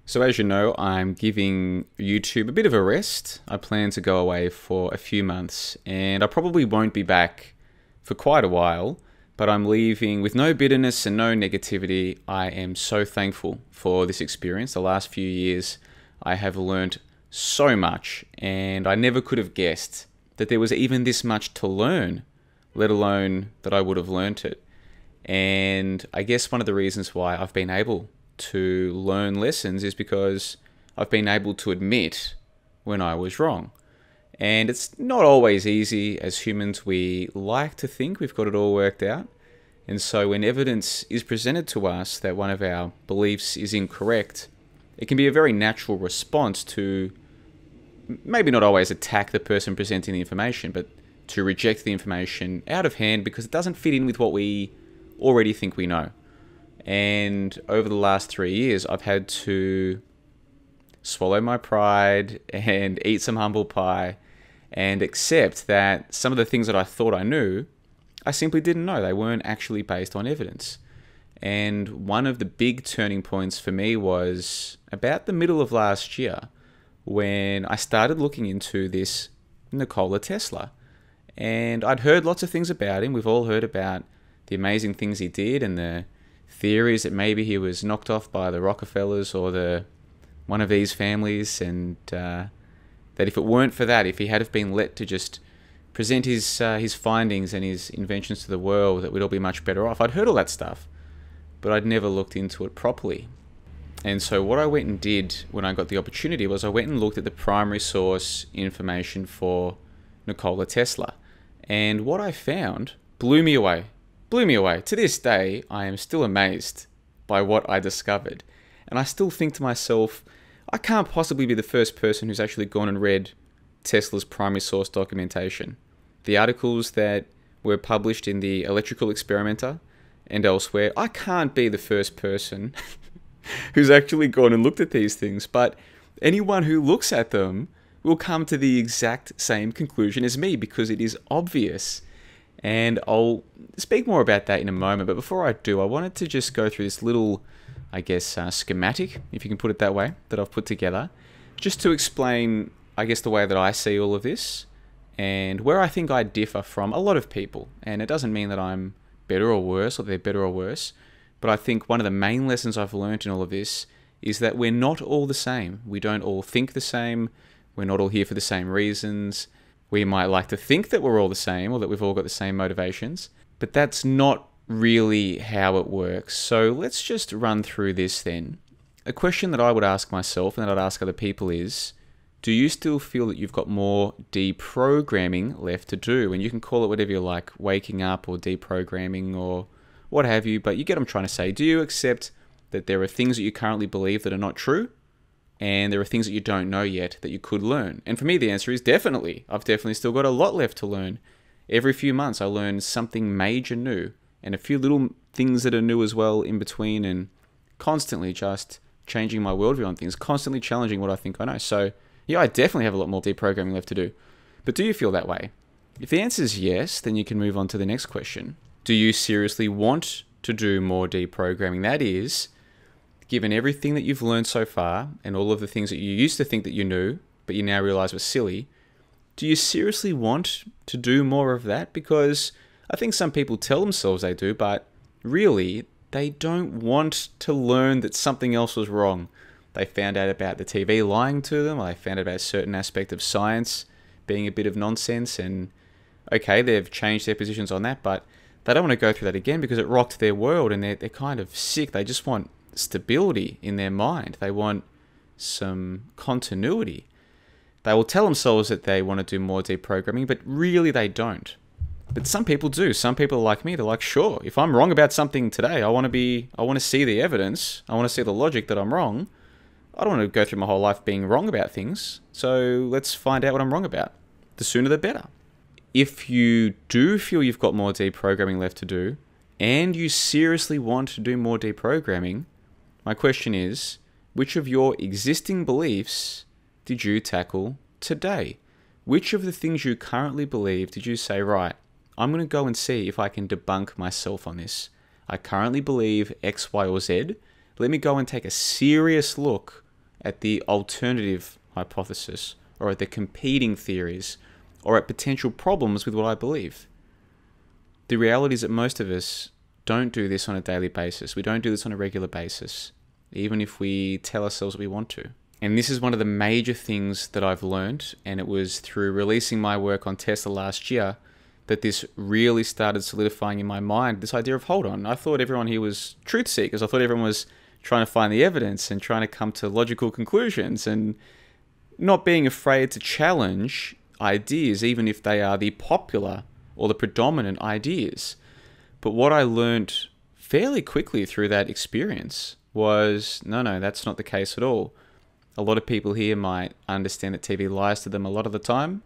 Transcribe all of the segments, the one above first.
So as you know, I'm giving YouTube a bit of a rest. I plan to go away for a few months, and I probably won't be back for quite a while, but I'm leaving with no bitterness and no negativity. I am so thankful for this experience. The last few years, I have learned so much, and I never could have guessed that there was even this much to learn, let alone that I would have learnt it. And I guess one of the reasons why I've been able to learn lessons is because I've been able to admit when I was wrong. And it's not always easy. As humans, we like to think we've got it all worked out. And so when evidence is presented to us that one of our beliefs is incorrect, it can be a very natural response to maybe not always attack the person presenting the information, but to reject the information out of hand because it doesn't fit in with what we already think we know. And over the last 3 years, I've had to swallow my pride and eat some humble pie and accept that some of the things that I thought I knew, I simply didn't know. They weren't actually based on evidence. And one of the big turning points for me was about the middle of last year when I started looking into this Nikola Tesla. And I'd heard lots of things about him. We've all heard about the amazing things he did and the theories that maybe he was knocked off by the Rockefellers or one of these families, and that if it weren't for that, if he had have been let to just present his findings and his inventions to the world, that we'd all be much better off. I'd heard all that stuff, but I'd never looked into it properly. And so what I went and did when I got the opportunity was I went and looked at the primary source information for Nikola Tesla. And what I found blew me away. Blew me away. To this day, I am still amazed by what I discovered. And I still think to myself, I can't possibly be the first person who's actually gone and read Tesla's primary source documentation. The articles that were published in the Electrical Experimenter and elsewhere, I can't be the first person who's actually gone and looked at these things. But anyone who looks at them will come to the exact same conclusion as me because it is obvious. And I'll speak more about that in a moment. But before I do, I wanted to just go through this little, schematic, if you can put it that way, that I've put together, just to explain, the way that I see all of this and where I think I differ from a lot of people. And it doesn't mean that I'm better or worse, or they're better or worse. But I think one of the main lessons I've learned in all of this is that we're not all the same. We don't all think the same. We're not all here for the same reasons. We might like to think that we're all the same or that we've all got the same motivations, but that's not really how it works. So let's just run through this then. A question that I would ask myself and that I'd ask other people is, do you still feel that you've got more deprogramming left to do? And you can call it whatever you like, waking up or deprogramming or what have you, but you get what I'm trying to say. Do you accept that there are things that you currently believe that are not true? And there are things that you don't know yet that you could learn. And for me, the answer is definitely. I've definitely still got a lot left to learn. Every few months, I learn something major new and a few little things that are new as well in between, and constantly just changing my worldview on things, constantly challenging what I think I know. So yeah, I definitely have a lot more deprogramming left to do. But do you feel that way? If the answer is yes, then you can move on to the next question. Do you seriously want to do more deprogramming? That is, given everything that you've learned so far and all of the things that you used to think that you knew, but you now realize were silly, do you seriously want to do more of that? Because I think some people tell themselves they do, but really, they don't want to learn that something else was wrong. They found out about the TV lying to them, or they found out about a certain aspect of science being a bit of nonsense, and okay, they've changed their positions on that, but they don't want to go through that again because it rocked their world and they're kind of sick. They just want stability in their mind. They want some continuity. They will tell themselves that they want to do more deprogramming, but really they don't. But some people do. Some people are like me. They're like, sure, if I'm wrong about something today, I want to see the evidence. I want to see the logic that I'm wrong. I don't want to go through my whole life being wrong about things. So let's find out what I'm wrong about. The sooner the better. If you do feel you've got more deprogramming left to do, and you seriously want to do more deprogramming, my question is, which of your existing beliefs did you tackle today? Which of the things you currently believe did you say, right, I'm going to go and see if I can debunk myself on this. I currently believe X, Y, or Z. Let me go and take a serious look at the alternative hypothesis, or at the competing theories, or at potential problems with what I believe. The reality is that most of us don't do this on a daily basis. We don't do this on a regular basis, even if we tell ourselves we want to. And this is one of the major things that I've learned, and it was through releasing my work on Tesla last year that this really started solidifying in my mind, this idea of, hold on, I thought everyone here was truth seekers. I thought everyone was trying to find the evidence and trying to come to logical conclusions and not being afraid to challenge ideas, even if they are the popular or the predominant ideas. But what I learned fairly quickly through that experience was, no, that's not the case at all. A lot of people here might understand that TV lies to them a lot of the time,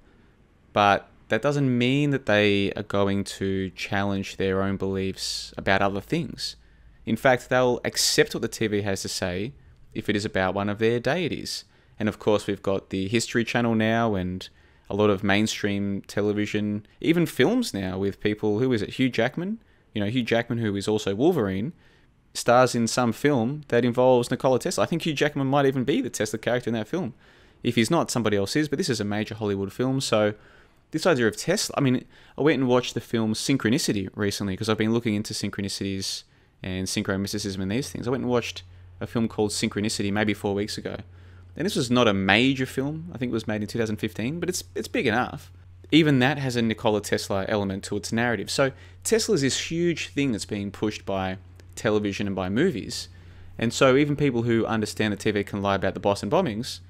but that doesn't mean that they are going to challenge their own beliefs about other things. In fact, they'll accept what the TV has to say if it is about one of their deities. And of course, we've got the History Channel now and a lot of mainstream television, even films now with people, who is it, Hugh Jackman? Hugh Jackman, who is also Wolverine, stars in some film that involves Nikola Tesla. I think Hugh Jackman might even be the Tesla character in that film. If he's not, somebody else is, but this is a major Hollywood film. So this idea of Tesla, I went and watched the film Synchronicity recently because I've been looking into synchronicities and synchromysticism and these things. I went and watched a film called Synchronicity maybe 4 weeks ago. And this was not a major film. I think it was made in 2015, but it's big enough. Even that has a Nikola Tesla element to its narrative. So Tesla is this huge thing that's being pushed by television and by movies. And so even people who understand that TV can lie about the Boston bombings,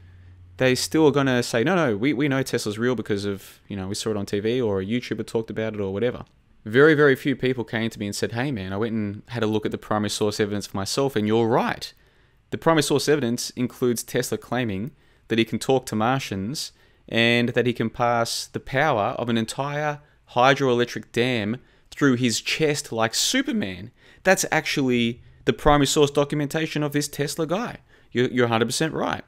they still are going to say, no, we know Tesla's real because of, we saw it on TV or a YouTuber talked about it or whatever. Very, very few people came to me and said, hey man, I went and had a look at the primary source evidence for myself and you're right. The primary source evidence includes Tesla claiming that he can talk to Martians and that he can pass the power of an entire hydroelectric dam through his chest like Superman. That's actually the primary source documentation of this Tesla guy. You're 100% right.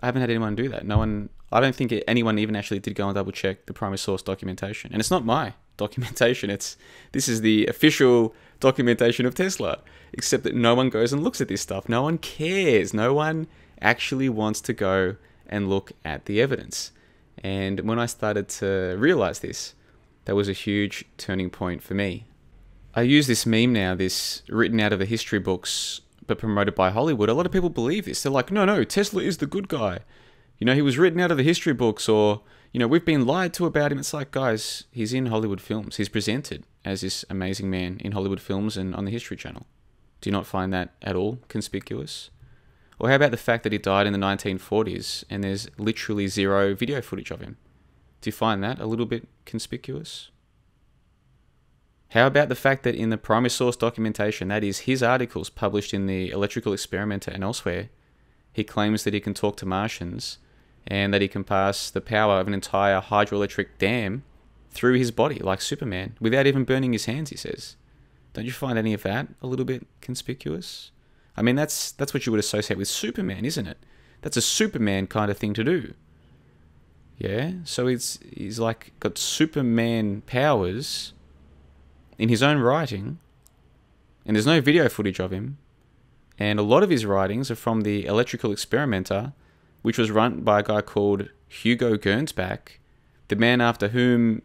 I haven't had anyone do that. I don't think anyone even actually did go and double check the primary source documentation. And it's not my documentation. This is the official documentation of Tesla, except that no one goes and looks at this stuff. No one cares. No one actually wants to go and look at the evidence. And when I started to realize this, that was a huge turning point for me. I use this meme now, this written out of the history books, but promoted by Hollywood. A lot of people believe this. They're like, no, Tesla is the good guy. He was written out of the history books, or, we've been lied to about him. It's like, guys, he's in Hollywood films. He's presented as this amazing man in Hollywood films and on the History Channel. Do you not find that at all conspicuous? Or how about the fact that he died in the 1940s and there's literally zero video footage of him? Do you find that a little bit conspicuous? How about the fact that in the primary source documentation, that is his articles published in the Electrical Experimenter and elsewhere, he claims that he can talk to Martians and that he can pass the power of an entire hydroelectric dam through his body like Superman without even burning his hands, he says. Don't you find any of that a little bit conspicuous? That's what you would associate with Superman, isn't it? That's a Superman kind of thing to do. Yeah, so he's like got Superman powers in his own writing, and there's no video footage of him. And a lot of his writings are from the Electrical Experimenter, which was run by a guy called Hugo Gernsback, the man after whom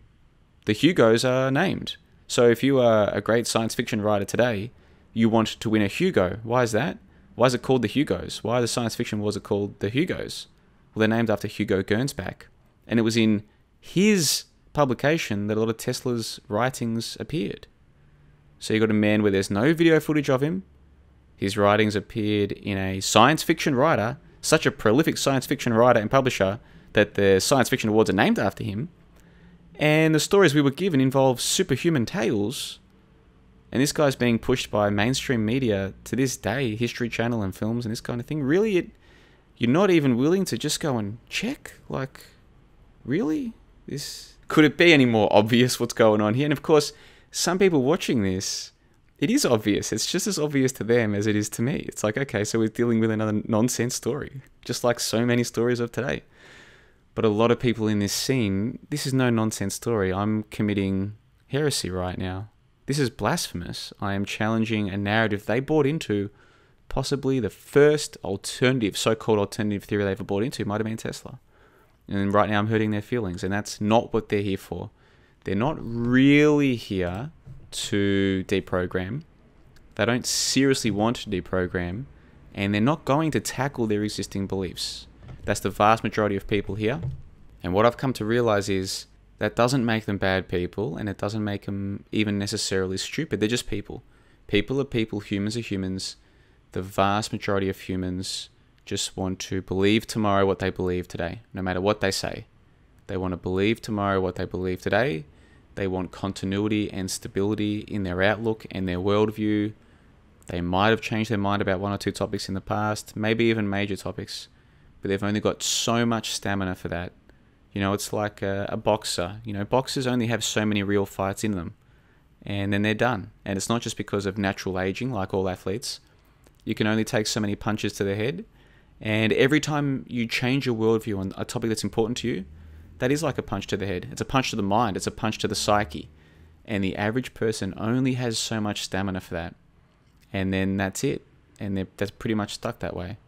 the Hugos are named. So if you are a great science fiction writer today, you want to win a Hugo. Why is that? Why is it called the Hugos? Why the science fiction was it called the Hugos? Well, they're named after Hugo Gernsback. And it was in his publication that a lot of Tesla's writings appeared. So you got a man where there's no video footage of him. His writings appeared in a science fiction writer, such a prolific science fiction writer and publisher that the science fiction awards are named after him. And the stories we were given involve superhuman tales. And this guy's being pushed by mainstream media to this day, History Channel and films and this kind of thing. Really, you're not even willing to just go and check? Like, really? Could it be any more obvious what's going on here? And of course, some people watching this, it is obvious. It's just as obvious to them as it is to me. It's like, okay, so we're dealing with another nonsense story, just like so many stories of today. But a lot of people in this scene, this is no nonsense story. I'm committing heresy right now. This is blasphemous. I am challenging a narrative they bought into possibly the first alternative, so-called alternative theory they ever bought into might have been Tesla. And right now I'm hurting their feelings, and that's not what they're here for. They're not really here to deprogram. They don't seriously want to deprogram, and they're not going to tackle their existing beliefs. That's the vast majority of people here. And what I've come to realize is that doesn't make them bad people, and it doesn't make them even necessarily stupid. They're just people. People are people, humans are humans. The vast majority of humans just want to believe tomorrow what they believe today, no matter what they say. They want to believe tomorrow what they believe today. They want continuity and stability in their outlook and their worldview. They might have changed their mind about one or two topics in the past, maybe even major topics, but they've only got so much stamina for that. You know, it's like a boxer. You know, boxers only have so many real fights in them, and then they're done. And it's not just because of natural aging, like all athletes. You can only take so many punches to the head, and every time you change your worldview on a topic that's important to you, that is like a punch to the head. It's a punch to the mind. It's a punch to the psyche. And the average person only has so much stamina for that. And then that's it. And that's pretty much stuck that way.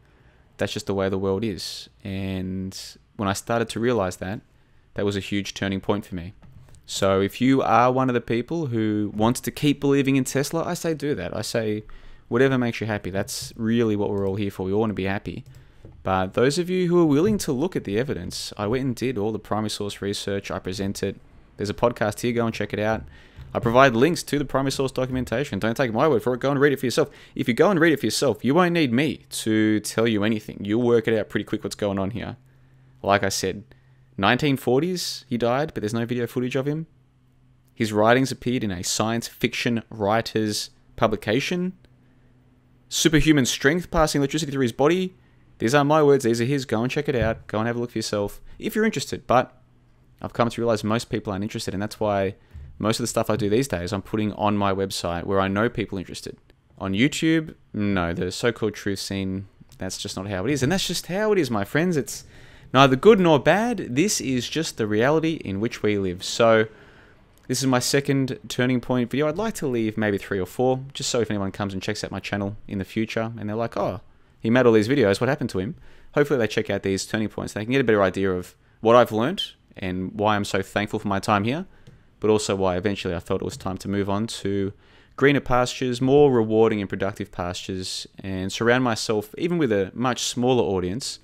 That's just the way the world is. And when I started to realize that, that was a huge turning point for me. So if you are one of the people who wants to keep believing in Tesla, I say do that. I say whatever makes you happy. That's really what we're all here for. We all want to be happy. But those of you who are willing to look at the evidence, I went and did all the primary source research. I present it. There's a podcast here. Go and check it out. I provide links to the primary source documentation. Don't take my word for it. Go and read it for yourself. If you go and read it for yourself, you won't need me to tell you anything. You'll work it out pretty quick what's going on here. Like I said, 1940s, he died, but there's no video footage of him. His writings appeared in a science fiction writer's publication. Superhuman strength passing electricity through his body. These aren't my words, these are his. Go and check it out. Go and have a look for yourself if you're interested. But I've come to realize most people aren't interested, and that's why most of the stuff I do these days I'm putting on my website where I know people are interested. On YouTube, no, the so-called truth scene, that's just not how it is. And that's just how it is, my friends. It's neither good nor bad. This is just the reality in which we live. So this is my second turning point video. I'd like to leave maybe 3 or 4, just so if anyone comes and checks out my channel in the future and they're like, oh, he made all these videos, what happened to him? Hopefully they check out these turning points. They can get a better idea of what I've learned and why I'm so thankful for my time here, but also why eventually I felt it was time to move on to greener pastures, more rewarding and productive pastures, and surround myself, even with a much smaller audience,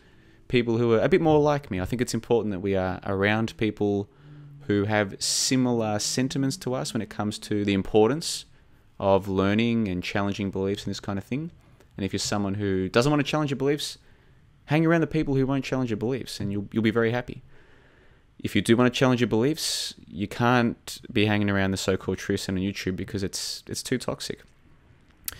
people who are a bit more like me. I think it's important that we are around people who have similar sentiments to us when it comes to the importance of learning and challenging beliefs and this kind of thing. And if you're someone who doesn't want to challenge your beliefs, hang around the people who won't challenge your beliefs, and you'll be very happy. If you do want to challenge your beliefs, you can't be hanging around the so-called truth scene on YouTube because it's too toxic.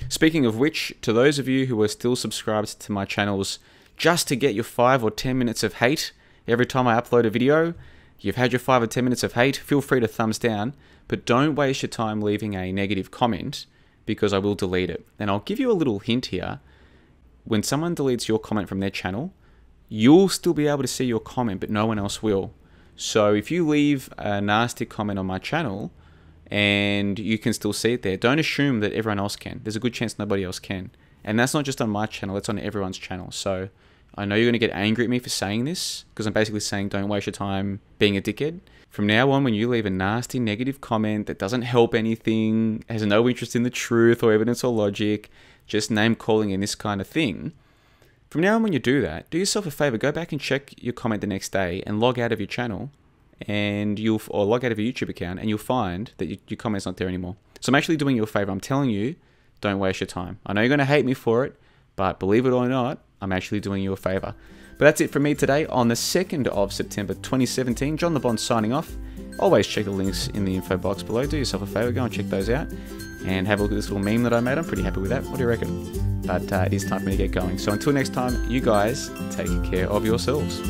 Speaking of which, to those of you who are still subscribed to my channels just to get your 5 or 10 minutes of hate every time I upload a video, you've had your 5 or 10 minutes of hate, feel free to thumbs down, but don't waste your time leaving a negative comment, because I will delete it. And I'll give you a little hint here. When someone deletes your comment from their channel, you'll still be able to see your comment, but no one else will. So if you leave a nasty comment on my channel and you can still see it there, don't assume that everyone else can. There's a good chance nobody else can. And that's not just on my channel, it's on everyone's channel. So I know you're going to get angry at me for saying this, because I'm basically saying don't waste your time being a dickhead. From now on, when you leave a nasty negative comment that doesn't help anything, has no interest in the truth or evidence or logic, just name calling and this kind of thing, from now on when you do that, do yourself a favor, go back and check your comment the next day and log out of your channel, and or log out of your YouTube account, and you'll find that your comment's not there anymore. So I'm actually doing you a favor. I'm telling you, don't waste your time. I know you're going to hate me for it, but believe it or not, I'm actually doing you a favor. But that's it from me today on the 2nd of September 2017. John the Bond signing off. Always check the links in the info box below. Do yourself a favor, go and check those out. And have a look at this little meme that I made. I'm pretty happy with that. What do you reckon? But it is time for me to get going. So until next time, you guys take care of yourselves.